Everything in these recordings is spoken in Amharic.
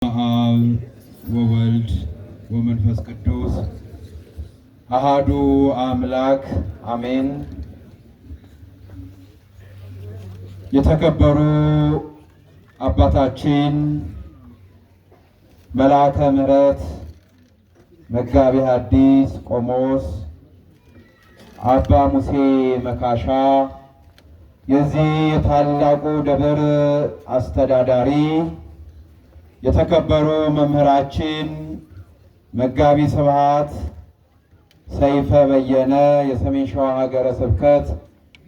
አብ ወወልድ ወመንፈስ ቅዱስ አሃዱ አምላክ አሜን። የተከበሩ አባታችን መልአከ ምሕረት መጋቤ ሐዲስ ቆሞስ አባ ሙሴ መካሻ የዚህ የታላቁ ደብር አስተዳዳሪ፣ የተከበሩ መምህራችን መጋቢ ስብሐት ሰይፈ በየነ የሰሜን ሸዋ ሀገረ ስብከት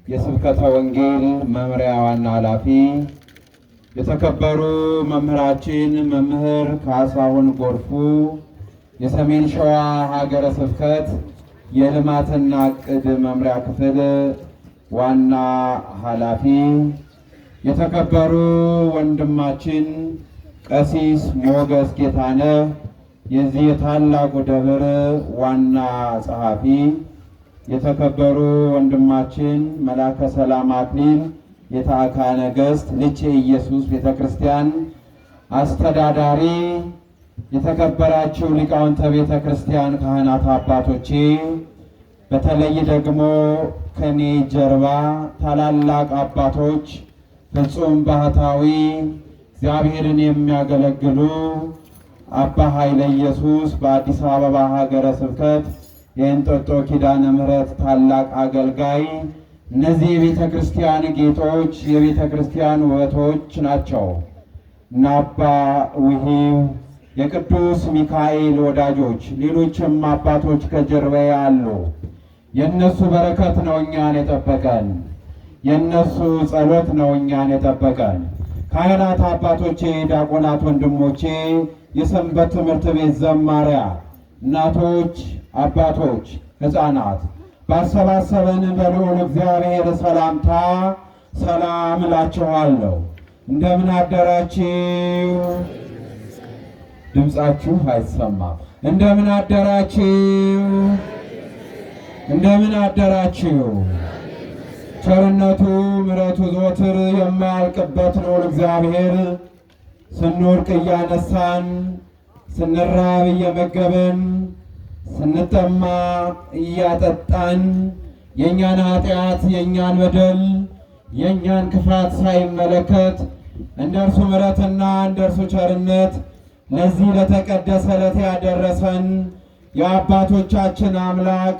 የስብከተ ወንጌል መምሪያ ዋና ኃላፊ፣ የተከበሩ መምህራችን መምህር ካሳሁን ጎርፉ የሰሜን ሸዋ ሀገረ ስብከት የልማትና ዕቅድ መምሪያ ክፍል ዋና ኃላፊ፣ የተከበሩ ወንድማችን ቀሲስ ሞገስ ጌታነህ የዚህ የታላቁ ደብር ዋና ጸሐፊ፣ የተከበሩ ወንድማችን መላከ ሰላም አክሊል የታዕካ ነገሥት ልጄ ኢየሱስ ቤተክርስቲያን አስተዳዳሪ፣ የተከበራችሁ ሊቃውንተ ቤተክርስቲያን ካህናት አባቶቼ፣ በተለይ ደግሞ ከኔ ጀርባ ታላላቅ አባቶች ፍጹም ባህታዊ እግዚአብሔርን የሚያገለግሉ አባ ኃይለ ኢየሱስ በአዲስ አበባ ሀገረ ስብከት የእንጦጦ ኪዳነ ምሕረት ታላቅ አገልጋይ፣ እነዚህ የቤተ ክርስቲያን ጌጦች የቤተ ክርስቲያን ውበቶች ናቸው እና አባ ውሂብ የቅዱስ ሚካኤል ወዳጆች፣ ሌሎችም አባቶች ከጀርባዬ አሉ። የእነሱ በረከት ነው እኛን የጠበቀን። የእነሱ ጸሎት ነው እኛን የጠበቀን። ካህናት አባቶቼ፣ ዲያቆናት ወንድሞቼ፣ የሰንበት ትምህርት ቤት ዘማሪያ እናቶች፣ አባቶች፣ ሕፃናት ባሰባሰበን በልዑል እግዚአብሔር ሰላምታ ሰላም እላችኋለሁ። እንደምን አደራችሁ? ድምፃችሁ አይሰማም። እንደምን አደራችሁ? እንደምን አደራችሁ? ቸርነቱ ምሕረቱ ዘወትር የማያልቅበት ልዑል እግዚአብሔር ስንወድቅ እያነሳን፣ ስንራብ እየመገበን፣ ስንጠማ እያጠጣን፣ የእኛን ኃጢአት የእኛን በደል የእኛን ክፋት ሳይመለከት እንደ እርሱ ምሕረትና እንደ እርሱ ቸርነት ለዚህ ለተቀደሰ ዕለት ያደረሰን የአባቶቻችን አምላክ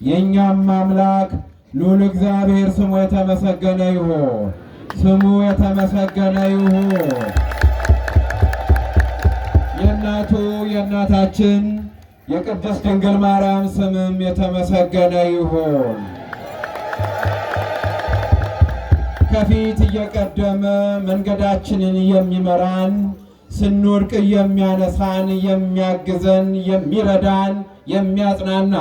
የእኛም አምላክ ልዑል እግዚአብሔር ስሙ የተመሰገነ ይሁን። ስሙ የተመሰገነ ይሁን። የእናቱ የእናታችን የቅድስት ድንግል ማርያም ስምም የተመሰገነ ይሁን። ከፊት እየቀደመ መንገዳችንን የሚመራን፣ ስንወድቅ የሚያነሳን፣ የሚያግዘን፣ የሚረዳን፣ የሚያጽናና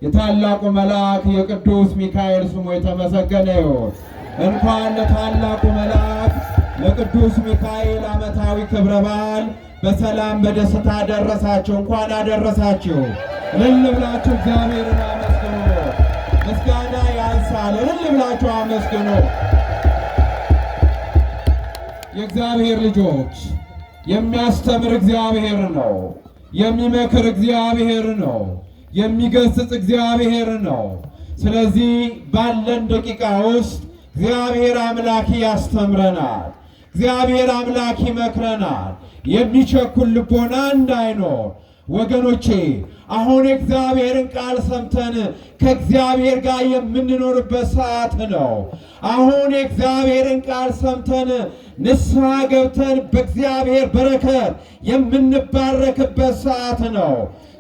የታላቁ መልአክ የቅዱስ ሚካኤል ስሙ የተመሰገነ ይሁን። እንኳን ለታላቁ መልአክ ለቅዱስ ሚካኤል ዓመታዊ ክብረ በዓል በሰላም በደስታ ደረሳችሁ። እንኳን አደረሳችሁ። እልል ብላችሁ እግዚአብሔርን አመስግኑ። ምስጋና ያንሳል። እልል ብላችሁ አመስግኑ። የእግዚአብሔር ልጆች፣ የሚያስተምር እግዚአብሔር ነው። የሚመክር እግዚአብሔር ነው። የሚገስጽ እግዚአብሔር ነው። ስለዚህ ባለን ደቂቃ ውስጥ እግዚአብሔር አምላክ ያስተምረናል። እግዚአብሔር አምላክ ይመክረናል። የሚቸኩል ልቦና እንዳይኖር ወገኖቼ፣ አሁን የእግዚአብሔርን ቃል ሰምተን ከእግዚአብሔር ጋር የምንኖርበት ሰዓት ነው። አሁን የእግዚአብሔርን ቃል ሰምተን ንስሐ ገብተን በእግዚአብሔር በረከት የምንባረክበት ሰዓት ነው።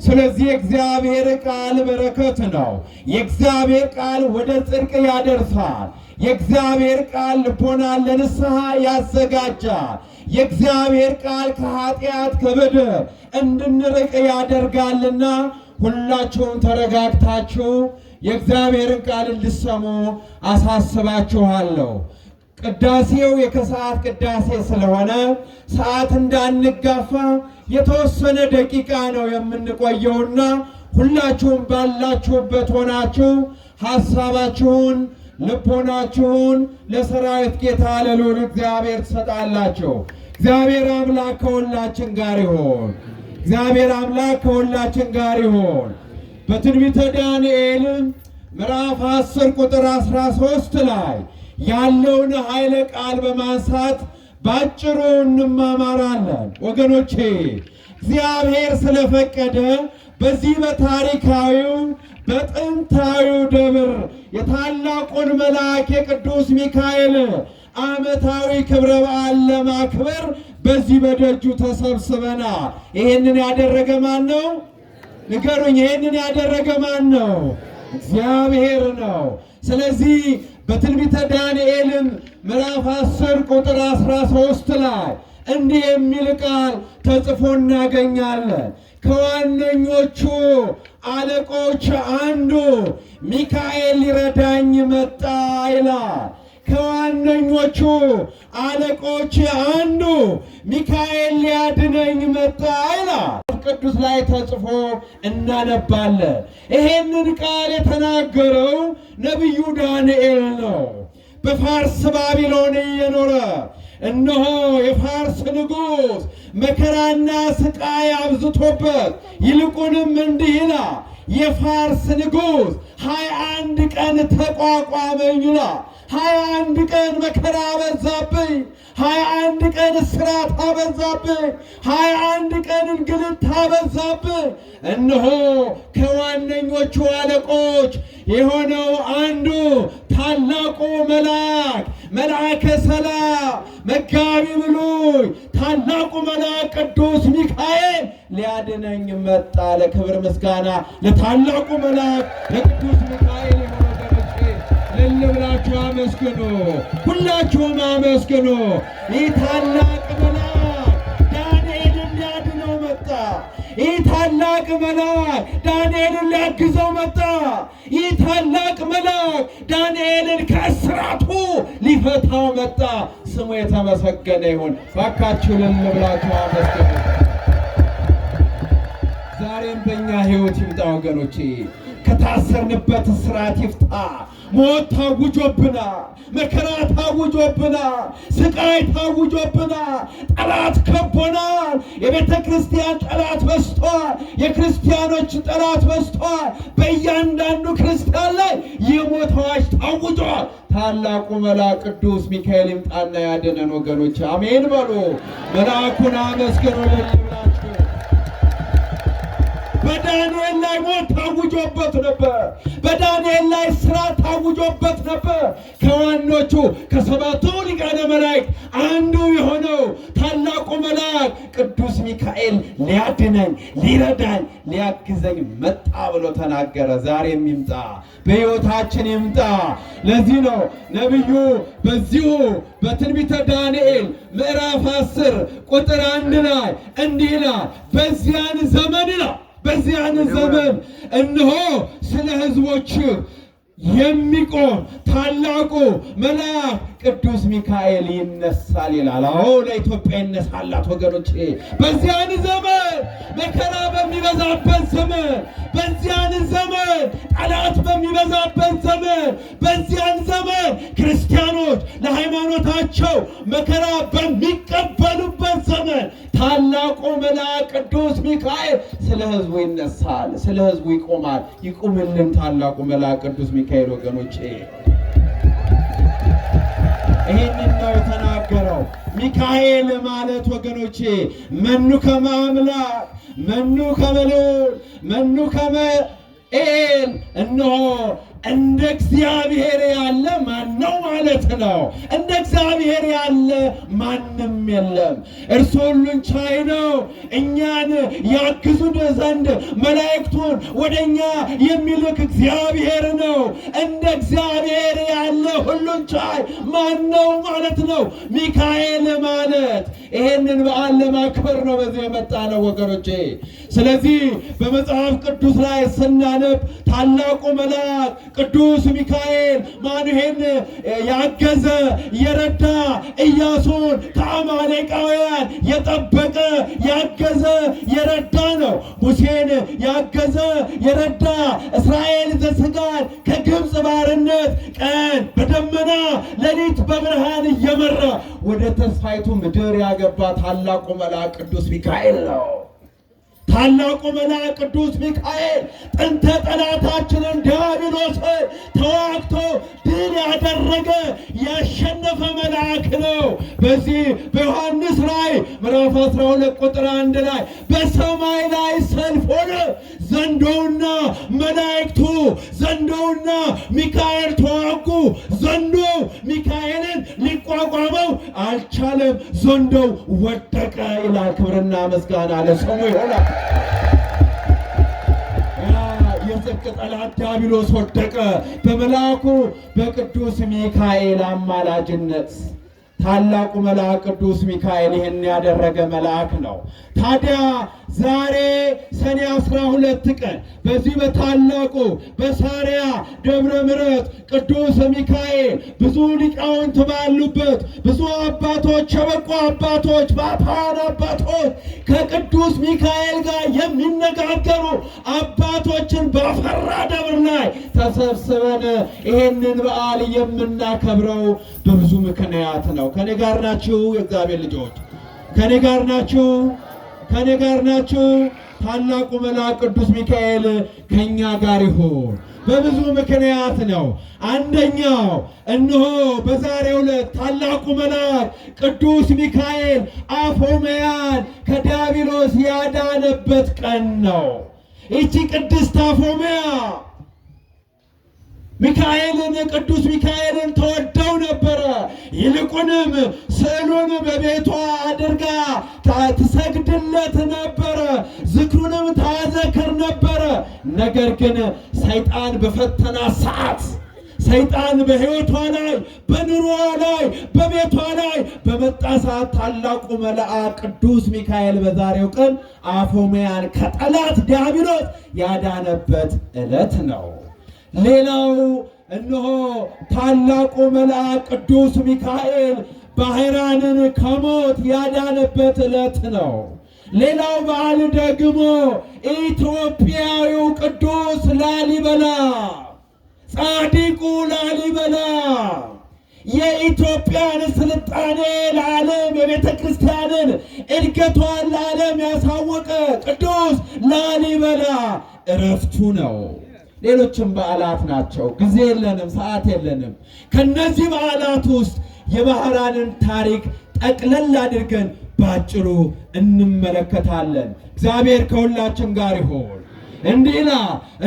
ስለዚህ የእግዚአብሔር ቃል በረከት ነው። የእግዚአብሔር ቃል ወደ ጽድቅ ያደርሳል። የእግዚአብሔር ቃል ልቦናን ለንስሐ ያዘጋጃል። የእግዚአብሔር ቃል ከኃጢአት ከበደል እንድንርቅ ያደርጋልና ሁላችሁም ተረጋግታችሁ የእግዚአብሔርን ቃል እንድትሰሙ አሳስባችኋለሁ። ቅዳሴው የከሰዓት ቅዳሴ ስለሆነ ሰዓት እንዳንጋፋ የተወሰነ ደቂቃ ነው የምንቆየውና ሁላችሁም ባላችሁበት ሆናችሁ ሐሳባችሁን ልቦናችሁን ለሰራዊት ጌታ ለልዑል እግዚአብሔር ትሰጣላችሁ። እግዚአብሔር አምላክ ከሁላችን ጋር ይሁን። እግዚአብሔር አምላክ ከሁላችን ጋር ይሁን። በትንቢተ ዳንኤል ምዕራፍ 10 ቁጥር 13 ላይ ያለውን ኃይለ ቃል በማንሳት ባጭሩ እንማማራለን። ወገኖቼ እግዚአብሔር ስለፈቀደ በዚህ በታሪካዊው በጥንታዊው ደብር የታላቁን መልአክ የቅዱስ ሚካኤል ዓመታዊ ክብረ በዓል ለማክበር በዚህ በደጁ ተሰብስበና ይህንን ያደረገ ማን ነው? ንገሩኝ። ይህንን ያደረገ ማን ነው? እግዚአብሔር ነው። ስለዚህ በትንቢተ ዳንኤልም ምዕራፍ 10 ቁጥር 13 ላይ እንዲህ የሚል ቃል ተጽፎ እናገኛለን። ከዋነኞቹ አለቆች አንዱ ሚካኤል ሊረዳኝ መጣ ይላል። ከዋነኞቹ አለቆች አንዱ ሚካኤል ሊያድነኝ መጣ ይላል። ቅዱስ ላይ ተጽፎ እናነባለን። ይሄንን ቃል የተናገረው ነቢዩ ዳንኤል ነው። በፋርስ ባቢሎን እየኖረ እነሆ የፋርስ ንጉሥ መከራና ስቃይ አብዝቶበት ይልቁንም እንዲህ ይላል፣ የፋርስ ንጉሥ 21 ቀን ተቋቋመኝ ይላል። 21 ቀን መከራ አበዛብኝ፣ 21 ቀን እስራት አበዛብኝ፣ 21 ቀን እንግልት አበዛብኝ። እነሆ ከዋነኞቹ አለቆች የሆነው አንዱ ታላቁ መልአክ መልአከ ሰላም መጋቢ ብሉይ ታላቁ መልአክ ቅዱስ ሚካኤል ሊያድነኝ መጣ። ለክብር ምስጋና ለታላቁ መልአክ ለቅዱስ ሚካኤል ይሁን። እልል ብላችሁ አመስግኑ። ሁላችሁም አመስግኑ። ይህ ታላቅ መልአክ ዳንኤልን ሊያድነው መጣ። ይህ ታላቅ መልአክ ዳንኤልን ሊያግዘው መጣ። ይህ ታላቅ መልአክ ዳንኤልን ከእስራቱ ሊፈታው መጣ። ስሙ የተመሰገነ ይሁን። ባካችሁ እልል ብላችሁ አመስግኑ። ዛሬም በእኛ ሕይወት ይምጣ ወገኖቼ። ከታሰርንበት እስራት ይፍታ። ሞት ታውጆብና፣ መከራ ታውጆብና፣ ስቃይ ታውጆብና፣ ጠላት ከቦናል። የቤተ ክርስቲያን ጠላት በዝቷል። የክርስቲያኖች ጠላት በዝቷል። በእያንዳንዱ ክርስቲያን ላይ የሞት አዋጅ ታውጇል። ታላቁ መልአክ ቅዱስ ሚካኤል ይምጣና ያድነን ወገኖች፣ አሜን በሉ። መልአኩን አመስግኑ ብላችሁ። በዳንኤል ላይ ሞት ታውጆበት ነበር። በዳንኤል ላይ እስራት ታውጆበት ነበር። ከዋኖቹ ከሰባቱ ሊቃነ መላእክት አንዱ የሆነው ታላቁ መልአክ ቅዱስ ሚካኤል ሊያድነኝ፣ ሊረዳኝ፣ ሊያግዘኝ መጣ ብሎ ተናገረ። ዛሬም ይምጣ፣ በሕይወታችን ይምጣ። ለዚህ ነው ነቢዩ በዚሁ በትንቢተ ዳንኤል ምዕራፍ 10 ቁጥር 1 ላይ እንዲህ ይላል፣ በዚያን ዘመን ይላል በዚያን ዘመን እነሆ ስለ ሕዝቦች የሚቆም ታላቁ መልአክ ቅዱስ ሚካኤል ይነሳል ይላል። አዎ ለኢትዮጵያ ይነሳላት ወገኖቼ። በዚያን ዘመን መከራ በሚበዛበት ዘመን፣ በዚያን ዘመን ጠላት በሚበዛበት ዘመን፣ በዚያን ዘመን ክርስቲያኖች ለሃይማኖታቸው መከራ በሚቀበሉበት ዘመን ታላቁ መልአክ ቅዱስ ሚካኤል ስለ ሕዝቡ ይነሳል፣ ስለ ሕዝቡ ይቆማል። ይቁምልን ታላቁ መልአክ ቅዱስ ሚካኤል ወገኖቼ። ይህንን ነው የተናገረው። ሚካኤል ማለት ወገኖቼ መኑ ከመ አምላክ፣ መኑ ከመ ልዑል፣ መኑ ከመ ኤል፣ እነሆ እንደ እግዚአብሔር ያለ ማን ነው ማለት ነው። እንደ እግዚአብሔር ያለ ማንም የለም። እርሱ ሁሉን ቻይ ነው። እኛን ያግዙን ዘንድ መላእክቱን ወደ እኛ የሚልክ እግዚአብሔር ነው። እንደ እግዚአብሔር ያለ ሁሉን ቻይ ማን ነው ማለት ነው ሚካኤል ማለት። ይሄንን በዓል ለማክበር ነው በዚህ የመጣ ነው ወገኖቼ። ስለዚህ በመጽሐፍ ቅዱስ ላይ ስናነብ ታላቁ መልአክ ቅዱስ ሚካኤል ማኑሄን ያገዘ የረዳ ኢያሱን ከአማሌቃውያን የጠበቀ ያገዘ የረዳ ነው። ሙሴን ያገዘ የረዳ እስራኤል ዘሥጋን ከግብፅ ባርነት ቀን በደመና ሌሊት በብርሃን እየመራ ወደ ተስፋይቱ ምድር ያገባ ታላቁ መልአክ ቅዱስ ሚካኤል ነው። ታላቁ መልአክ ቅዱስ ሚካኤል ጥንተ ጠላታችንን ዲያብሎስን ተዋግቶ ድል ያደረገ ያሸነፈ መልአክ ነው። በዚህ በዮሐንስ ራእይ ምዕራፍ 12 ቁጥር 1 ላይ በሰማይ ላይ ሰልፍ ሆነ፣ ዘንዶውና መላእክቱ ዘንዶውና ሚካኤል ተዋጉ። ዘንዶው ሚካኤልን ሊቋቋመው አልቻለም፣ ዘንዶው ወደቀ ይላል። ክብርና ምስጋና ለስሙ ይሆናል። የጽድቅ ጠላት ዲያብሎስ ወደቀ በመልአኩ በቅዱስ ሚካኤል አማላጅነት። ታላቁ መልአክ ቅዱስ ሚካኤል ይህን ያደረገ መልአክ ነው። ታዲያ ዛሬ ሰኔ 12 ቀን በዚህ በታላቁ በሳሪያ ደብረ ምሕረት ቅዱስ ሚካኤል ብዙ ሊቃውንት ባሉበት ብዙ አባቶች የበቁ አባቶች ባታን አባቶች ከቅዱስ ሚካኤል ጋር የሚነጋገሩ አባቶችን ባፈራ ደብር ላይ ተሰብስበን ይህንን በዓል የምናከብረው በብዙ ምክንያት ነው። ከኔ ጋር ናችሁ? የእግዚአብሔር ልጆች ከኔ ጋር ናችሁ? ከኔ ጋር ናችሁ? ታላቁ መልአክ ቅዱስ ሚካኤል ከኛ ጋር ይሁን። በብዙ ምክንያት ነው። አንደኛው እነሆ በዛሬው ዕለት ታላቁ መልአክ ቅዱስ ሚካኤል አፎምያን ከዲያብሎስ ያዳነበት ቀን ነው። ይቺ ቅድስት አፎምያ ሚካኤልን ቅዱስ ሚካኤልን ተወደው ነበረ። ይልቁንም ስዕሉን በቤቷ አድርጋ ትሰግድለት ነበረ፣ ዝክሩንም ታዘክር ነበረ። ነገር ግን ሰይጣን በፈተና ሰዓት ሰይጣን በሕይወቷ ላይ በኑሮዋ ላይ በቤቷ ላይ በመጣ ሰዓት ታላቁ መልአክ ቅዱስ ሚካኤል በዛሬው ቀን አፎምያን ከጠላት ዲያብሎስ ያዳነበት ዕለት ነው። ሌላው እነሆ ታላቁ መልአክ ቅዱስ ሚካኤል ባህራንን ከሞት ያዳነበት ዕለት ነው። ሌላው በዓል ደግሞ ኢትዮጵያዊው ቅዱስ ላሊበላ ጻድቁ ላሊበላ የኢትዮጵያን ስልጣኔ ለዓለም የቤተ ክርስቲያንን እድገቷን ለዓለም ያሳወቀ ቅዱስ ላሊበላ ዕረፍቱ ነው። ሌሎችም በዓላት ናቸው። ጊዜ የለንም፣ ሰዓት የለንም። ከነዚህ በዓላት ውስጥ የባህራንን ታሪክ ጠቅለል አድርገን ባጭሩ እንመለከታለን። እግዚአብሔር ከሁላችን ጋር ይሁን። እንዲህና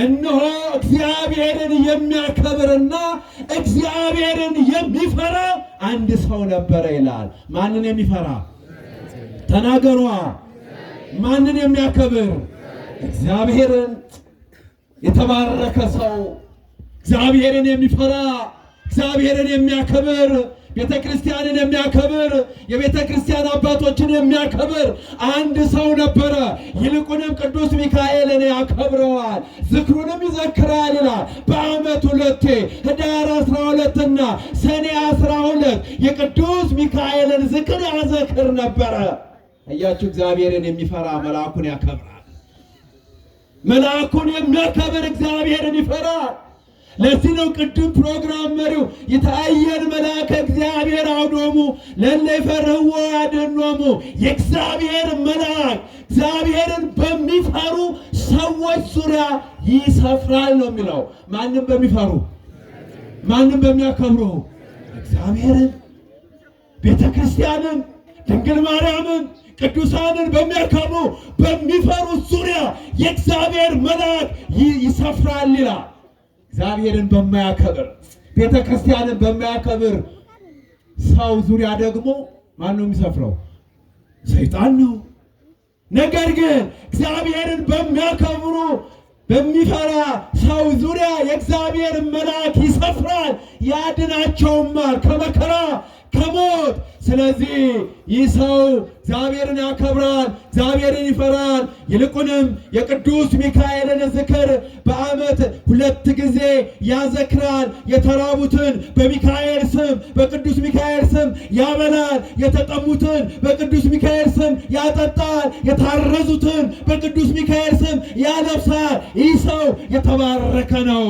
እነሆ እግዚአብሔርን የሚያከብርና እግዚአብሔርን የሚፈራ አንድ ሰው ነበረ ይላል። ማንን የሚፈራ ተናገሯ? ማንን የሚያከብር? እግዚአብሔርን። የተባረከ ሰው እግዚአብሔርን የሚፈራ እግዚአብሔርን የሚያከብር ቤተ ክርስቲያንን የሚያከብር የቤተ ክርስቲያን አባቶችን የሚያከብር አንድ ሰው ነበረ። ይልቁንም ቅዱስ ሚካኤልን ያከብረዋል፣ ዝክሩንም ይዘክራል ይላል። በዓመት ሁለቴ ህዳር 12ና ሰኔ 12 የቅዱስ ሚካኤልን ዝክር ያዘክር ነበረ። እያችሁ እግዚአብሔርን የሚፈራ መልአኩን ያከብራል። መልአኩን የሚያከብር እግዚአብሔርን ይፈራል። ለዚህ ነው ቅድም ፕሮግራም መሪው ይታየን መልአከ እግዚአብሔር አውዶሙ ለእለ ይፈርህዎ ያድኅኖሙ። የእግዚአብሔር መልአክ እግዚአብሔርን በሚፈሩ ሰዎች ዙሪያ ይሰፍራል ነው የሚለው። ማንም በሚፈሩ ማንም በሚያከብሩ እግዚአብሔርን፣ ቤተ ክርስቲያንን፣ ድንግል ማርያምን ቅዱሳንን በሚያከብሩ በሚፈሩ ዙሪያ የእግዚአብሔር መልአክ ይሰፍራል ይላል። እግዚአብሔርን በማያከብር ቤተ ክርስቲያንን በማያከብር ሰው ዙሪያ ደግሞ ማን ነው የሚሰፍረው? ሰይጣን ነው። ነገር ግን እግዚአብሔርን በሚያከብሩ በሚፈራ ሰው ዙሪያ የእግዚአብሔር መልአክ ይሰፍራል፣ ያድናቸውማል ከመከራ ከሞት ስለዚህ ይህ ሰው እግዚአብሔርን ያከብራል፣ እግዚአብሔርን ይፈራል። ይልቁንም የቅዱስ ሚካኤልን ዝክር በዓመት 2 ጊዜ ያዘክራል። የተራቡትን በሚካኤል ስም በቅዱስ ሚካኤል ስም ያበላል። የተጠሙትን በቅዱስ ሚካኤል ስም ያጠጣል። የታረዙትን በቅዱስ ሚካኤል ስም ያለብሳል። ይህ ሰው የተባረከ ነው።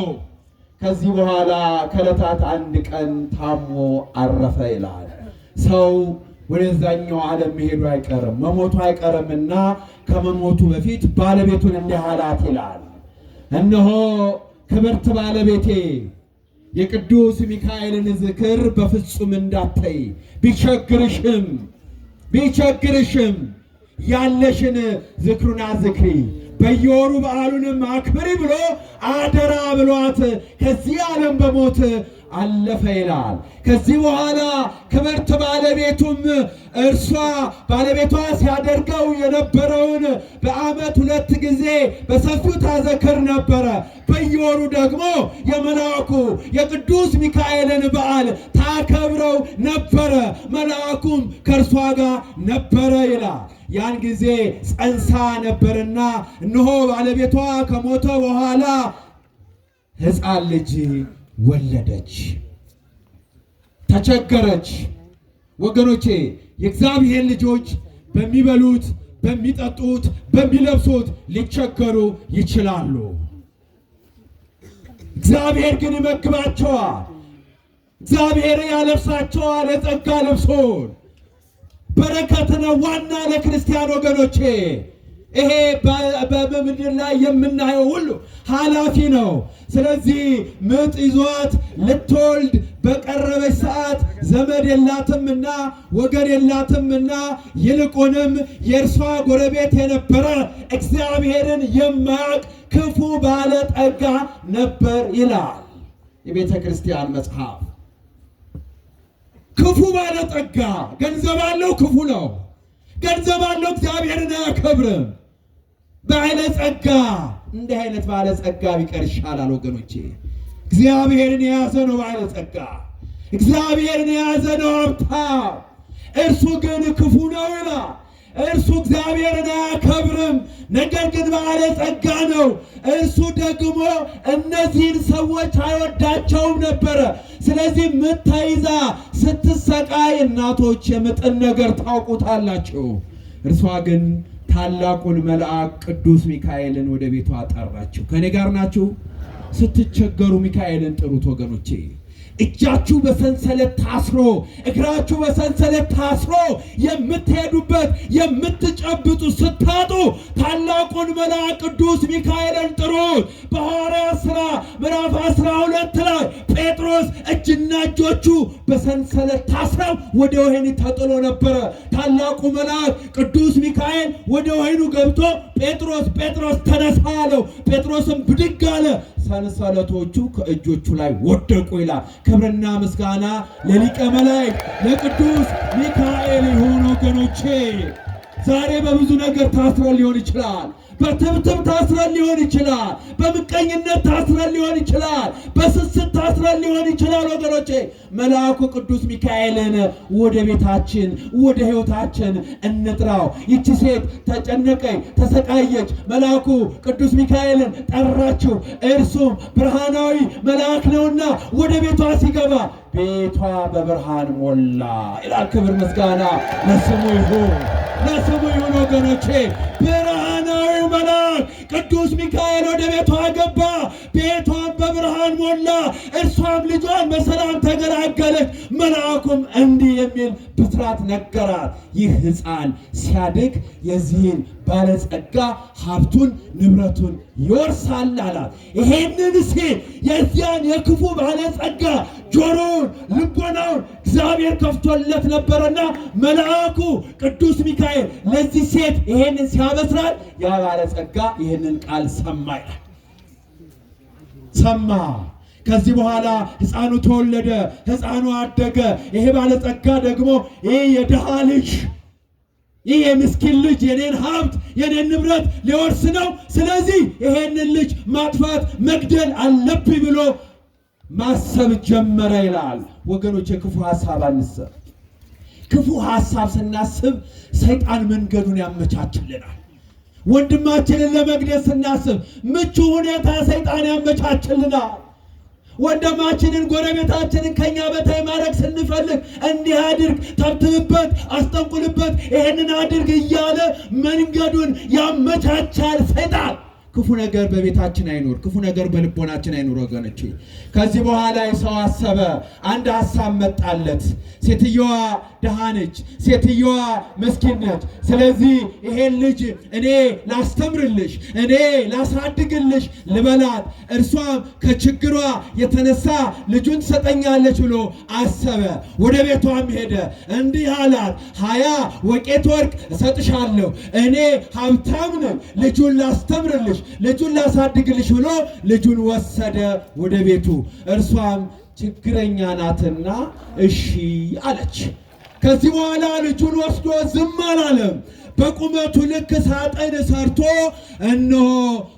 ከዚህ በኋላ ከዕለታት አንድ ቀን ታሞ አረፈ ይላል። ሰው ወደዛኛው ዓለም መሄዱ አይቀርም መሞቱ አይቀርምና ከመሞቱ በፊት ባለቤቱን እንዲህ አላት ይላል። እነሆ ክብርት ባለቤቴ የቅዱስ ሚካኤልን ዝክር በፍጹም እንዳትይ፣ ቢቸግርሽም ያለሽን ዝክሩን አዝክሪ፣ በየወሩ በዓሉንም አክብሪ ብሎ አደራ ብሏት ከዚህ ዓለም በሞት አለፈ ይላል። ከዚህ በኋላ ክብርት ባለቤቱም ባለቤቷ ሲያደርገው የነበረውን በዓመት 2 ጊዜ በሰፊው ታዘክር ነበረ። በየወሩ ደግሞ የመልአኩ የቅዱስ ሚካኤልን በዓል ታከብረው ነበረ። መልአኩም ከእርሷ ጋር ነበረ ይላል። ያን ጊዜ ጸንሳ ነበርና እነሆ ባለቤቷ ከሞተ በኋላ ሕፃን ልጅ ወለደች። ተቸገረች። ወገኖቼ የእግዚአብሔር ልጆች በሚበሉት፣ በሚጠጡት፣ በሚለብሱት ሊቸገሩ ይችላሉ። እግዚአብሔር ግን ይመግባቸዋል። እግዚአብሔር ያለብሳቸዋል የጸጋ ልብሱን። በረከት ነው ዋና ለክርስቲያን ወገኖቼ። ይሄ በምድር ላይ የምናየው ሁሉ ኃላፊ ነው። ስለዚህ ምጥ ይዟት ልትወልድ በቀረበች ሰዓት ዘመድ የላትምና ወገን የላትምና ይልቁንም የእርሷ ጎረቤት የነበረ እግዚአብሔርን የማያውቅ ክፉ ባለጠጋ ነበር ይላል የቤተ ክርስቲያን መጽሐፍ። ክፉ ባለጠጋ ገንዘብ አለው፣ ክፉ ነው። ገንዘብ አለው፣ እግዚአብሔርን አያከብርም። ባለጸጋ እንዲህ አይነት ባለጸጋ ቢቀር ይሻላል ወገኖቼ። እግዚአብሔርን የያዘ ነው ባለጸጋ፣ እግዚአብሔርን የያዘ ነው ሀብታም። እርሱ ግን ክፉ ነው ይላል። እርሱ እግዚአብሔርን አያከብርም፣ ነገር ግን ባለጸጋ ነው። እርሱ ደግሞ እነዚህን ሰዎች አይወዳቸውም ነበረ። ስለዚህ ምጥ ተይዛ ስትሰቃይ እናቶች የምጥን ነገር ታውቁታላችሁ። እርሷ ግን ታላቁን መልአክ ቅዱስ ሚካኤልን ወደ ቤቷ ጠራችው። ከኔ ጋር ናችሁ? ስትቸገሩ ሚካኤልን ጥሩት ወገኖቼ። እጃችሁ በሰንሰለት ታስሮ እግራችሁ በሰንሰለት ታስሮ የምትሄዱበት የምትጨብጡ ስታጡ ታላቁን መልአክ ቅዱስ ሚካኤልን ጥሩት። በሐዋርያት ሥራ ምዕራፍ 12 ላይ ጴጥሮስ እጅና እጆቹ በሰንሰለት ታስረው ወደ ወህኒ ተጥሎ ነበረ። ታላቁ መልአክ ቅዱስ ሚካኤል ወደ ወህኒው ገብቶ ጴጥሮስ ተነሳ አለው። ጴጥሮስም ብድግ አለ። ሰንሰለቶቹ ከእጆቹ ላይ ወደቁ ይላል። ክብርና ምስጋና ለሊቀ መላእክት ለቅዱስ ሚካኤል ይሁን ወገኖቼ። ዛሬ በብዙ ነገር ታስረን ሊሆን ይችላል። በትብትብ ታስረን ሊሆን ይችላል። በምቀኝነት ታስረን ሊሆን ይችላል። በስስት ታስረን ሊሆን ይችላል ወገኖቼ። መልአኩ ቅዱስ ሚካኤልን ወደ ቤታችን ወደ ሕይወታችን እንጥራው። ይቺ ሴት ተጨነቀች፣ ተሰቃየች። መልአኩ ቅዱስ ሚካኤልን ጠራችው። እርሱም ብርሃናዊ መልአክ ነውና ወደ ቤቷ ሲገባ ቤቷ በብርሃን ሞላ ይላል። ክብር ምስጋና ለስሙ ይሁን፣ ለስሙ ይሁን ወገኖቼ። ብርሃናዊው መልአክ ቅዱስ ሚካኤል ወደ ቤቷ ገባ፣ ቤቷን በብርሃን ሞላ፣ እርሷም ልጇን በሰላም ተገላገለች። መልአኩም እንዲህ የሚል ብስራት ነገራት፣ ይህ ሕፃን ሲያድግ የዚህን ባለጸጋ ሀብቱን ንብረቱን ይወርሳል አላት። ይሄንን ሲል የዚያን የክፉ ባለጸጋ ጆሮውን ልቦናውን እግዚአብሔር ከፍቶለት ነበረና መልአኩ ቅዱስ ሚካኤል ለዚህ ሴት ይሄንን ሲያበስራት ያ ባለጸጋ ይሄንን ቃል ሰማ። ከዚህ በኋላ ሕፃኑ ተወለደ፣ ሕፃኑ አደገ። ይሄ ባለጸጋ ደግሞ ይሄ የድሃ ልጅ ይህ የምስኪን ልጅ የኔን ሀብት የኔን ንብረት ሊወርስ ነው፣ ስለዚህ ይሄንን ልጅ ማጥፋት መግደል አለብኝ ብሎ ማሰብ ጀመረ ይላል። ወገኖች የክፉ ሐሳብ አንሰብ። ክፉ ሐሳብ ስናስብ ሰይጣን መንገዱን ያመቻችልናል። ወንድማችንን ለመግደል ስናስብ ምቹ ሁኔታ ሰይጣን ያመቻችልናል። ወንድማችንን ጎረቤታችንን ከኛ በታይ ማድረግ ስንፈልግ እንዲህ አድርግ፣ ተብትብበት፣ አስጠንቁልበት፣ ይሄንን አድርግ እያለ መንገዱን ያመቻቻል ሰይጣን። ክፉ ነገር በቤታችን አይኖር፣ ክፉ ነገር በልቦናችን አይኖር ወገኖቼ። ከዚህ በኋላ ሰው አሰበ፣ አንድ ሐሳብ መጣለት። ሴትየዋ ደሃ ነች፣ ሴትየዋ ምስኪን ነች። ስለዚህ ይሄን ልጅ እኔ ላስተምርልሽ፣ እኔ ላሳድግልሽ ልበላት፣ እርሷም ከችግሯ የተነሳ ልጁን ትሰጠኛለች ብሎ አሰበ። ወደ ቤቷም ሄደ፣ እንዲህ አላት፣ 20 ወቄት ወርቅ እሰጥሻለሁ፣ እኔ ሀብታም ነኝ፣ ልጁን ላስተምርልሽ፣ ልጁን ላሳድግልሽ ብሎ ልጁን ወሰደ ወደ ቤቱ። እርሷም ችግረኛ ናትና እሺ አለች። ከዚህ በኋላ ልጁን ወስዶ ዝም አላለም። በቁመቱ ልክ ሳጥን ሰርቶ እነሆ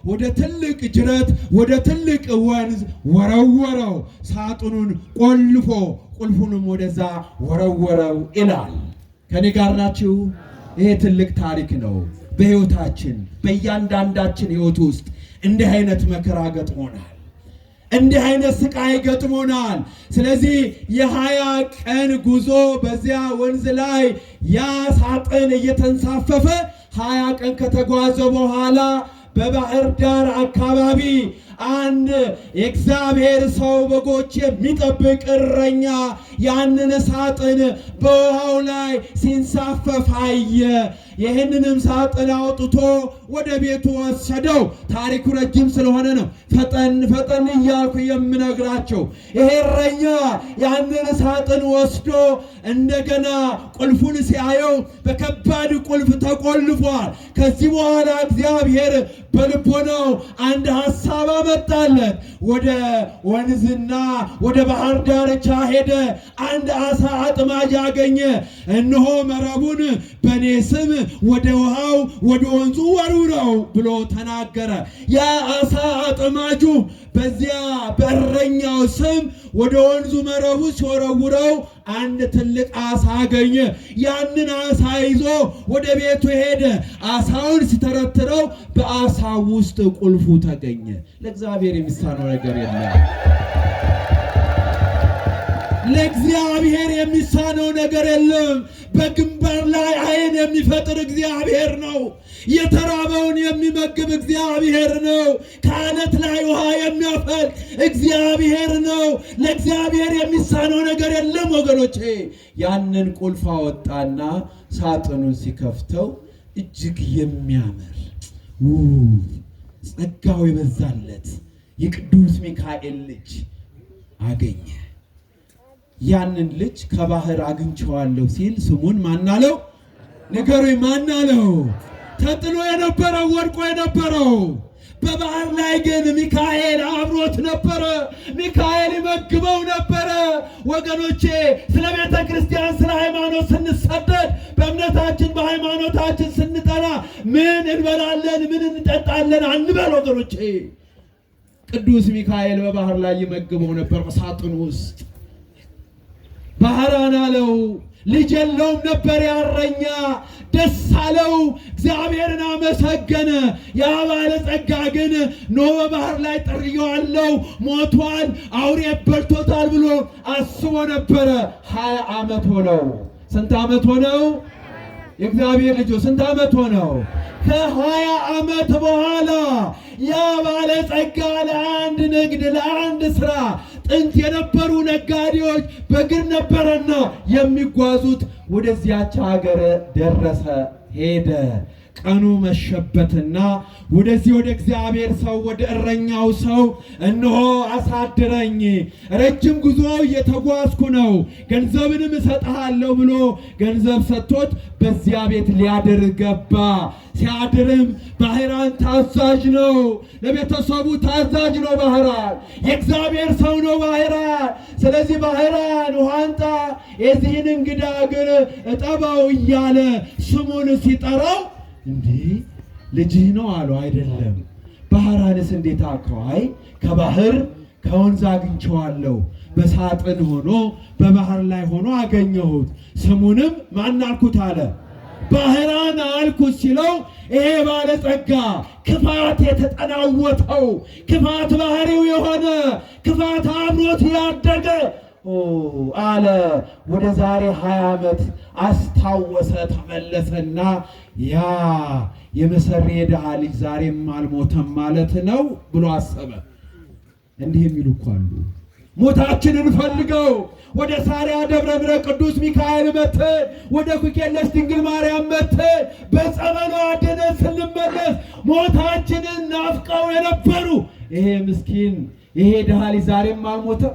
ወደ ትልቅ ጅረት፣ ወደ ትልቅ ወንዝ ወረወረው። ሳጥኑን ቆልፎ ቁልፉንም ወደዛ ወረወረው ይላል። ከኔ ጋር ናችሁ? ይሄ ትልቅ ታሪክ ነው። በሕይወታችን በእያንዳንዳችን ሕይወት ውስጥ እንዲህ አይነት መከራ ገጥሞናል። እንዲህ አይነት ስቃይ ገጥሞናል። ስለዚህ የ20 ቀን ጉዞ በዚያ ወንዝ ላይ ያ ሳጥን እየተንሳፈፈ 20 ቀን ከተጓዘ በኋላ በባህር ዳር አካባቢ አንድ የእግዚአብሔር ሰው በጎች የሚጠብቅ እረኛ ያንን ሳጥን በውሃው ላይ ሲንሳፈፍ አየ። ይህንንም ሳጥን አውጥቶ ወደ ቤቱ ወሰደው። ታሪኩ ረጅም ስለሆነ ነው ፈጠን እያልኩ የምነግራቸው። ይሄ እረኛ ያንን ሳጥን ወስዶ እንደገና ቁልፉን ሲያየው በከባድ ቁልፍ ተቆልፏል። ከዚህ በኋላ እግዚአብሔር በልቦናው አንድ ሐሳብ አመጣለት። ወደ ወንዝና ወደ ባህር ዳርቻ ሄደ። አንድ አሳ አጥማጅ አገኘ። እነሆ መረቡን በኔ ስም ወደ ውሃው ወደ ወንዙ ወርውረው ብሎ ተናገረ። ያ አሳ አጥማጁ በዚያ በእረኛው ስም ወደ ወንዙ መረቡ ሲወረውረው አንድ ትልቅ አሳ አገኘ። ያንን አሳ ይዞ ወደ ቤቱ ሄደ። አሳውን ሲተረትረው በአሳው ውስጥ ቁልፉ ተገኘ። ለእግዚአብሔር የሚሳነው ነገር የለም። ለእግዚአብሔር የሚሳነው ነገር የለም። በግንባር ላይ ዓይን የሚፈጥር እግዚአብሔር ነው። የተራበውን የሚመግብ እግዚአብሔር ነው። ከዓለት ላይ ውሃ የሚያፈልቅ እግዚአብሔር ነው። ለእግዚአብሔር የሚሳነው ነገር የለም ወገኖቼ። ያንን ቁልፍ አወጣና ሳጥኑን ሲከፍተው እጅግ የሚያምር ጸጋው የበዛለት የቅዱስ ሚካኤል ልጅ አገኘ። ያንን ልጅ ከባህር አግኝቼዋለሁ ሲል ስሙን ማናለው? ንገሩኝ፣ ማናለው? ተጥሎ የነበረው ወድቆ የነበረው በባህር ላይ ግን ሚካኤል አብሮት ነበረ። ሚካኤል ይመግበው ነበረ። ወገኖቼ ስለ ቤተ ክርስቲያን ስለ ሃይማኖት ስንሰደድ በእምነታችን በሃይማኖታችን ስንጠራ ምን እንበላለን ምን እንጠጣለን አንበል ወገኖቼ። ቅዱስ ሚካኤል በባህር ላይ ይመግበው ነበር በሳጥኑ ውስጥ። ባህራን አለው። ልጅ የለውም ነበር ያረኛ። ደስ አለው፣ እግዚአብሔርን አመሰገነ። ያ ባለጸጋ ግን ኖ በባህር ላይ ጥሬዋለሁ፣ ሞቷል፣ አውሬ በልቶታል ብሎ አስቦ ነበረ። 20 ዓመት ሆነው። ስንት ዓመት ሆነው? የእግዚአብሔር ልጅ ስንት ዓመት ሆነው? ከ20 ዓመት በኋላ ያ ባለጸጋ ለአንድ ንግድ ለአንድ ስራ ጥንት የነበሩ ነጋዴዎች በእግር ነበረና የሚጓዙት ወደዚያች ሀገር ደረሰ፣ ሄደ። ቀኑ መሸበትና ወደዚህ ወደ እግዚአብሔር ሰው ወደ እረኛው ሰው እነሆ አሳድረኝ፣ ረጅም ጉዞ እየተጓዝኩ ነው፣ ገንዘብንም እሰጥሃለሁ ብሎ ገንዘብ ሰጥቶት በዚያ ቤት ሊያድር ገባ። ሲያድርም ባህራን ታዛዥ ነው፣ ለቤተሰቡ ታዛዥ ነው። ባህራን የእግዚአብሔር ሰው ነው ባህራን። ስለዚህ ባህራን ውሃንጣ የዚህን እንግዳ እግር እጠባው እያለ ስሙን ሲጠራው እንዴ ልጅህ ነው አሉ። አይደለም። ባህራንስ እንዴት አከዋይ? ከባህር ከወንዝ አግኝቼዋለሁ፣ በሳጥን ሆኖ በባህር ላይ ሆኖ አገኘሁት። ስሙንም ማን አልኩት አለ? ባህራን አልኩት ሲለው ይሄ ባለጸጋ ክፋት የተጠናወተው ክፋት ባህሪው የሆነ ክፋት አብሮት ያደገ አለ። ወደ ዛሬ 20 ዓመት አስታወሰ፣ ተመለሰና ያ የመሰሪ የድሃ ልጅ ዛሬም አልሞተም ማለት ነው ብሎ አሰበ። እንዲህ የሚሉ እኮ አሉ። ሞታችንን ፈልገው ወደ ሳሪያ ደብረ ምሕረት ቅዱስ ሚካኤል መጥተን ወደ ኩክየለሽ ድንግል ማርያም መጥተን በጸበሏ ድነን ስንመለስ ሞታችንን ናፍቀው የነበሩ ይሄ ምስኪን ይሄ ድሃ ልጅ ዛሬም አልሞተም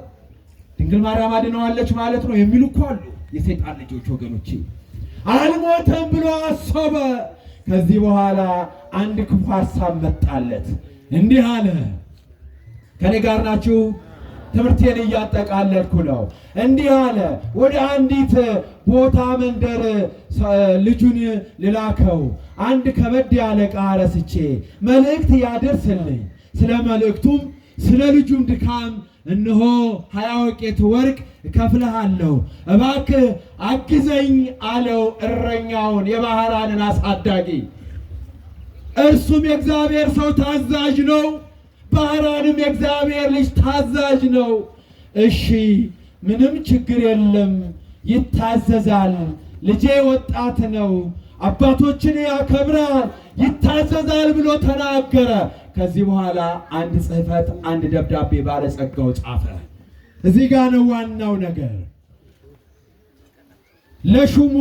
ድንግል ማርያም አድነዋለች ማለት ነው የሚሉ እኮ አሉ። የሰይጣን ልጆች ወገኖቼ፣ አልሞተም ብሎ አሰበ። ከዚህ በኋላ አንድ ክፉ ሐሳብ መጣለት። እንዲህ አለ። ከኔ ጋር ናችሁ? ትምህርቴን እያጠቃለልኩ ነው። እንዲህ አለ፣ ወደ አንዲት ቦታ መንደር ልጁን ልላከው፣ አንድ ከበድ ያለ ዕቃ ረስቼ መልእክት ያደርስልኝ፣ ስለ መልእክቱም ስለ ልጁም ድካም እነሆ 20 ወቄት ወርቅ እከፍልሃለሁ፣ እባክህ አግዘኝ አለው እረኛውን የባህራንን አሳዳጊ። እርሱም የእግዚአብሔር ሰው ታዛዥ ነው፣ ባህራንም የእግዚአብሔር ልጅ ታዛዥ ነው። እሺ ምንም ችግር የለም፣ ይታዘዛል። ልጄ ወጣት ነው፣ አባቶችን ያከብራል፣ ይታዘዛል ብሎ ተናገረ። ከዚህ በኋላ አንድ ጽሕፈት አንድ ደብዳቤ ባለጸጋው ጻፈ። እዚህ ጋር ነው ዋናው ነገር። ለሹሙ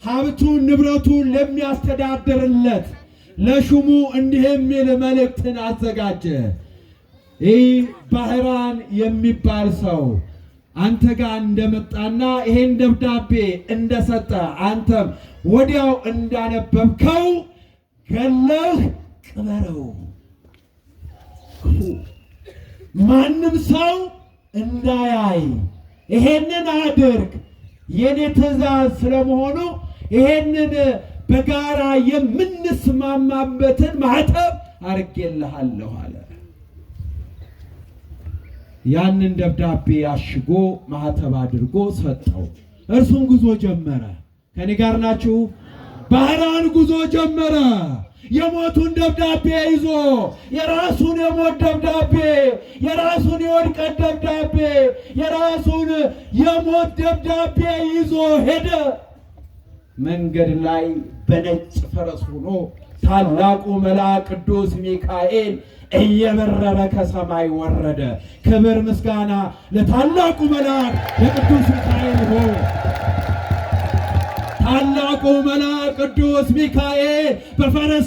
ሀብቱን ንብረቱን ለሚያስተዳድርለት ለሹሙ እንዲህ የሚል መልእክትን አዘጋጀ። ይህ ባህራን የሚባል ሰው አንተ ጋር እንደመጣና ይሄን ደብዳቤ እንደሰጠ አንተም ወዲያው እንዳነበብከው ገለህ ቅበረው። ማንም ሰው እንዳያይ ይሄንን አድርግ። የኔ ትእዛዝ ስለመሆኑ ይሄንን በጋራ የምንስማማበትን ማህተብ አርጌልሃለሁ አለ። ያንን ደብዳቤ አሽጎ ማህተብ አድርጎ ሰጠው። እርሱም ጉዞ ጀመረ። ከኔ ጋር ናችሁ? ባህራን ጉዞ ጀመረ። የሞቱን ደብዳቤ ይዞ የራሱን የሞት ደብዳቤ፣ የራሱን የውድቀት ደብዳቤ፣ የራሱን የሞት ደብዳቤ ይዞ ሄደ። መንገድ ላይ በነጭ ፈረስ ሆኖ ታላቁ መልአክ ቅዱስ ሚካኤል እየበረረ ከሰማይ ወረደ። ክብር ምስጋና ለታላቁ መልአክ ለቅዱስ ሚካኤል ይሁን። ታላቁ መልአክ ቅዱስ ሚካኤል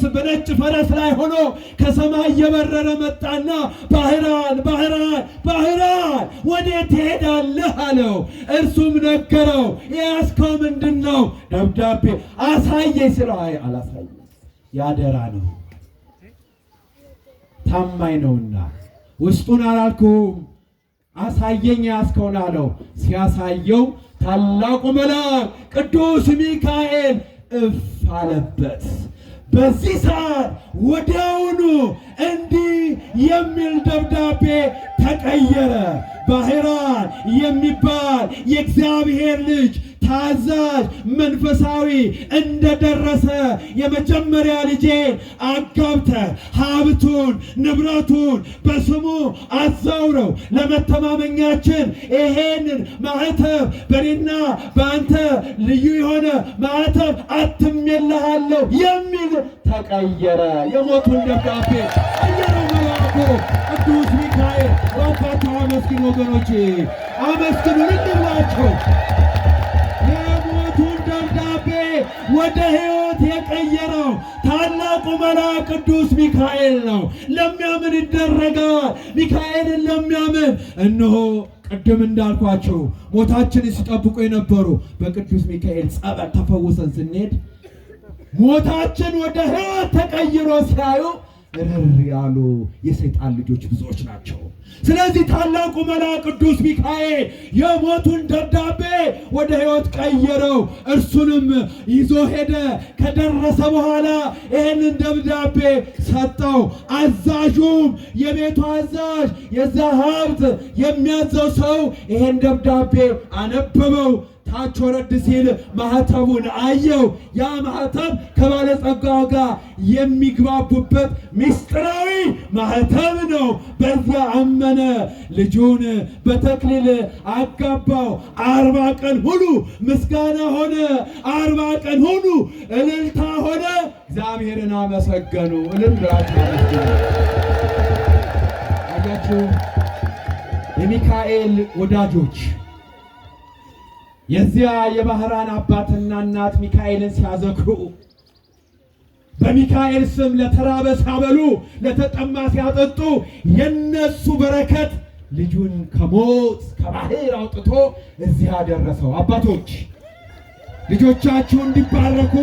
በነጭ ፈረስ ላይ ሆኖ ከሰማይ እየበረረ መጣና ባህራን ባህራን ባህራን ወዴት ትሄዳለህ አለው። እርሱም ነገረው። የያዝከው ምንድን ነው? ደብዳቤ አሳየኝ ስለው አላሳየኝ፣ ያደራ ነው ታማኝ ነውና ውስጡን አላልኩም፣ አሳየኝ የያዝከውን አለው። ሲያሳየው ታላቁ መልአክ ቅዱስ ሚካኤል እፍ አለበት። በዚህ ሰዓት ወዲያውኑ እንዲህ የሚል ደብዳቤ ተቀየረ። ባህራን የሚባል የእግዚአብሔር ልጅ ታዛዥ መንፈሳዊ እንደደረሰ የመጀመሪያ ልጄን አጋብተህ ሀብቱን ንብረቱን በስሙ አዛውረው፣ ለመተማመኛችን ይሄንን ማዕተብ በኔና በአንተ ልዩ የሆነ ማዕተብ አትሜልሃለሁ የሚል ተቀየረ። የሞቱን ደብዳቤ ቀየረው መልአኩ ቅዱስ ሚካኤል። ወጣቱ አመስግኑ ወገኖቼ፣ አመስግኑ ልንብላቸው። ወደ ሕይወት የቀየረው ታላቁ መልአክ ቅዱስ ሚካኤል ነው። ለሚያምን ይደረጋል። ሚካኤልን ለሚያምን እነሆ ቅድም እንዳልኳቸው ሞታችንን ሲጠብቁ የነበሩ በቅዱስ ሚካኤል ጸበል ተፈውሰን ስንሄድ ሞታችን ወደ ሕይወት ተቀይሮ ሲያዩ እርር ያሉ የሰይጣን ልጆች ብዙዎች ናቸው። ስለዚህ ታላቁ መልአክ ቅዱስ ሚካኤል የሞቱን ደብዳቤ ወደ ሕይወት ቀየረው። እርሱንም ይዞ ሄደ። ከደረሰ በኋላ ይህንን ደብዳቤ ሰጠው። አዛዡም የቤቱ አዛዥ የዛ ሀብት የሚያዘው ሰው ይህን ደብዳቤ አነበበው። ታች ወረድ ሲል ማህተቡን አየው። ያ ማህተብ ከባለጸጋው ጋር የሚግባቡበት ምስጢራዊ ማህተብ ነው። በዚያ አመነ። ልጁን በተክሊል አጋባው። 40 ቀን ሁሉ ምስጋና ሆነ። 40 ቀን ሁሉ እልልታ ሆነ። እግዚአብሔርን አመሰገኑ። እልልታቸው አያችሁ የሚካኤል ወዳጆች የዚያ የባህራን አባትና እናት ሚካኤልን ሲያዘክሩ በሚካኤል ስም ለተራበ ሲያበሉ ለተጠማ ሲያጠጡ የነሱ በረከት ልጁን ከሞት ከባህር አውጥቶ እዚያ ደረሰው። አባቶች ልጆቻችሁ እንዲባረኩ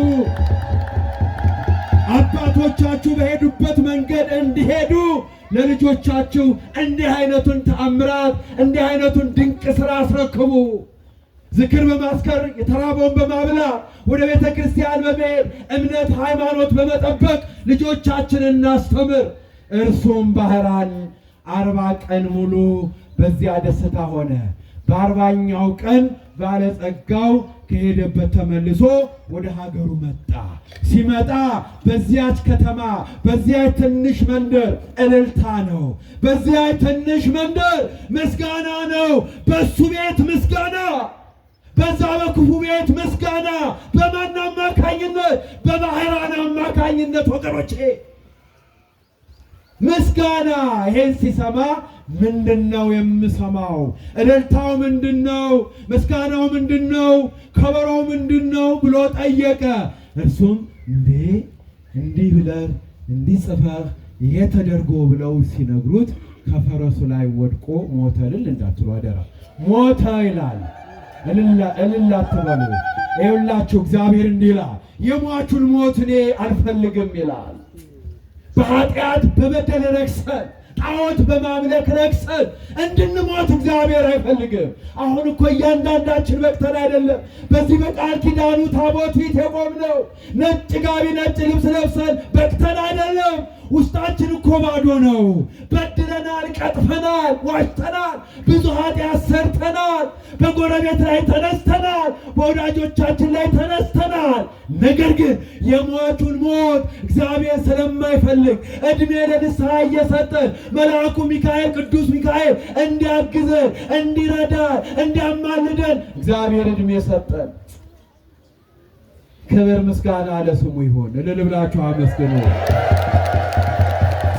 አባቶቻችሁ በሄዱበት መንገድ እንዲሄዱ ለልጆቻችሁ እንዲህ አይነቱን ተአምራት እንዲህ አይነቱን ድንቅ ሥራ አስረክቡ። ዝክር በማስከር የተራበውን በማብላት ወደ ቤተ ክርስቲያን በመሄድ እምነት ሃይማኖት በመጠበቅ ልጆቻችንን እናስተምር። እርሱም ባህራን 40 ቀን ሙሉ በዚያ ደስታ ሆነ። በ40ኛው ቀን ባለጸጋው ከሄደበት ተመልሶ ወደ ሀገሩ መጣ። ሲመጣ በዚያች ከተማ በዚያች ትንሽ መንደር እልልታ ነው። በዚያች ትንሽ መንደር ምስጋና ነው። በሱ ቤት ምስጋና፣ በዛ በክፉ ቤት ምስጋና። በማን አማካኝነት? በባህራን አማካኝነት ወገኖቼ ምስጋና። ይሄን ሲሰማ ምንድነው የምሰማው? እልልታው ምንድነው? ምስጋናው ምንድነው? ከበሮው ምንድነው ብሎ ጠየቀ። እርሱም እንዲህ ብለህ እንዲህ ጽፈህ ይሄ ተደርጎ ብለው ሲነግሩት ከፈረሱ ላይ ወድቆ ሞተ። እልል እንዳትሉ አደራ። ሞተ ይላል። እልል አትበሉ። ይኸውላችሁ እግዚአብሔር እንዲህ ይላል፣ የሟቹን ሞት እኔ አልፈልግም ይላል። በኃጢአት በበደል ረክሰን ጣዖት በማምለክ ረክሰን እንድንሞት እግዚአብሔር አይፈልግም። አሁን እኮ እያንዳንዳችን በቅተን አይደለም በዚህ በቃል ኪዳኑ ታቦት ፊት የቆምነው። ነጭ ጋቢ ነጭ ልብስ ለብሰን በቅተን አይደለም። ውስጣችን እኮ ባዶ ነው። በድለናል፣ ቀጥፈናል፣ ዋሽተናል፣ ብዙ ኃጢአት ሰርተናል። በጎረቤት ላይ ተነስተናል፣ በወዳጆቻችን ላይ ተነስተናል። ነገር ግን የሟቹን ሞት እግዚአብሔር ስለማይፈልግ ዕድሜ ለንስሐ እየሰጠን መልአኩ ሚካኤል ቅዱስ ሚካኤል እንዲያግዘን፣ እንዲረዳን፣ እንዲያማልደን እግዚአብሔር ዕድሜ ሰጠን። ክብር ምስጋና ለስሙ ይሁን። እልል ብላችሁ አመስግኑ።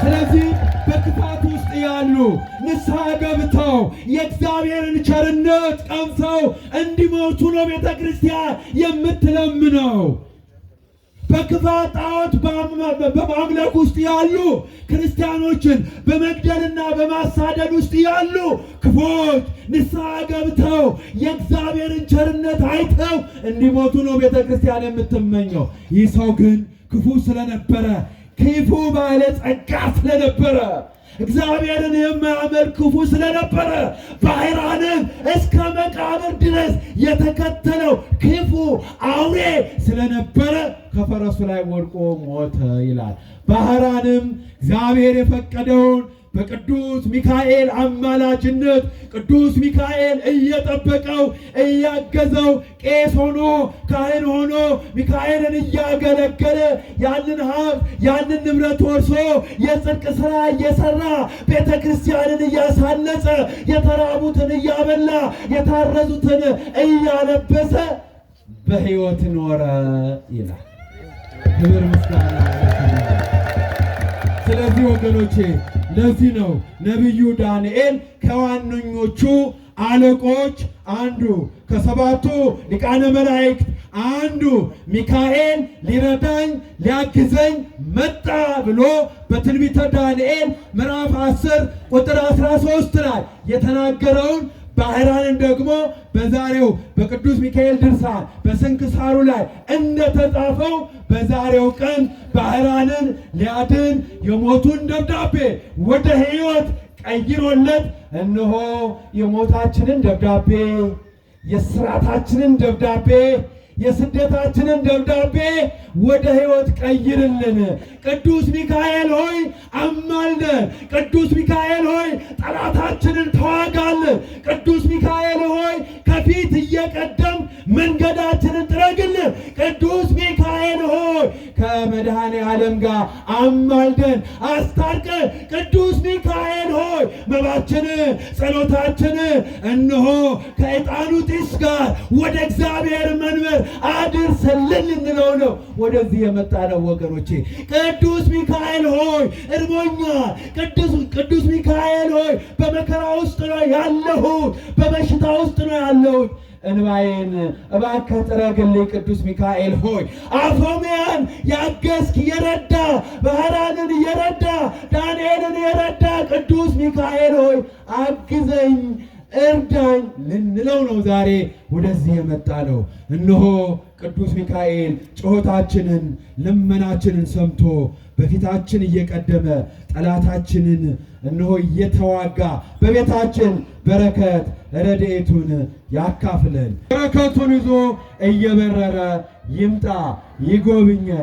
ስለዚህ በክፋት ውስጥ ያሉ ንስሐ ገብተው የእግዚአብሔርን ቸርነት ቀምሰው እንዲሞቱ ነው ቤተ ክርስቲያን የምትለምነው። በክፋት ጣዖት በማምለክ ውስጥ ያሉ ክርስቲያኖችን በመግደልና በማሳደድ ውስጥ ያሉ ክፎች ንስሐ ገብተው የእግዚአብሔርን ቸርነት አይተው እንዲሞቱ ነው ቤተ ክርስቲያን የምትመኘው። ይህ ሰው ግን ክፉ ስለነበረ ክፉ ባለጸጋ ስለነበረ እግዚአብሔርን የማያመልክ ክፉ ስለነበረ ባህራንን እስከ መቃብር ድረስ የተከተለው ክፉ አውሬ ስለነበረ ከፈረሱ ላይ ወድቆ ሞተ ይላል። ባህራንም እግዚአብሔር የፈቀደውን በቅዱስ ሚካኤል አማላጅነት ቅዱስ ሚካኤል እየጠበቀው እያገዘው ቄስ ሆኖ ካህን ሆኖ ሚካኤልን እያገለገለ ያንን ሀብት ያንን ንብረት ወርሶ የጽድቅ ሥራ እየሰራ ቤተ ክርስቲያንን እያሳነጸ የተራቡትን እያበላ የታረዙትን እያለበሰ በሕይወት ኖረ ይላል። ክብር ምስጋና። ስለዚህ ወገኖቼ ለዚህ ነው ነቢዩ ዳንኤል ከዋነኞቹ አለቆች አንዱ ከሰባቱ ሊቃነ መላእክት አንዱ ሚካኤል ሊረዳኝ ሊያግዘኝ መጣ ብሎ በትንቢተ ዳንኤል ምዕራፍ 10 ቁጥር 13 ላይ የተናገረውን ባህራንን ደግሞ በዛሬው በቅዱስ ሚካኤል ድርሳን በስንክሳሩ ላይ እንደተጻፈው በዛሬው ቀን ባህራንን ሊያድን የሞቱን ደብዳቤ ወደ ሕይወት ቀይሮለት እነሆ የሞታችንን ደብዳቤ፣ የስራታችንን ደብዳቤ፣ የስደታችንን ደብዳቤ ወደ ሕይወት ቀይርልን። ቅዱስ ሚካኤል ሆይ አማልደን። ቅዱስ ሚካኤል ሆይ ጠላታችንን ተዋጋልን። ቅዱስ ሚካኤል ሆይ ከፊት እየቀደም መንገዳችንን ጥረግልን። ቅዱስ ሚካኤል ሆይ ከመድኃኔ ዓለም ጋር አማልደን አስታርቀን። ቅዱስ ሚካኤል ሆይ መባችንን ጸሎታችንን እነሆ ከዕጣኑ ጢስ ጋር ወደ እግዚአብሔር መንበር አድርሰልን እንለው ነው ወደዚህ የመጣ ነው ወገኖቼ። ቅዱስ ሚካኤል ሆይ እርቦኛል። ቅዱስ ሚካኤል ሆይ በመከራ ውስጥ ነው ያለሁት፣ በበሽታ ውስጥ ነው ያለሁት፣ እንባዬን እባክህ ጥረግልኝ። ቅዱስ ሚካኤል ሆይ አፎምያን ያገዝክ የረዳ ባህራንን የረዳ ዳንኤልን የረዳ ቅዱስ ሚካኤል ሆይ አግዘኝ እርዳኝ ልንለው ነው ዛሬ ወደዚህ የመጣ ነው። እነሆ ቅዱስ ሚካኤል ጩኸታችንን ልመናችንን ሰምቶ በፊታችን እየቀደመ ጠላታችንን እነሆ እየተዋጋ በቤታችን በረከት ረድኤቱን ያካፍለን። በረከቱን ይዞ እየበረረ ይምጣ ይጎብኘን።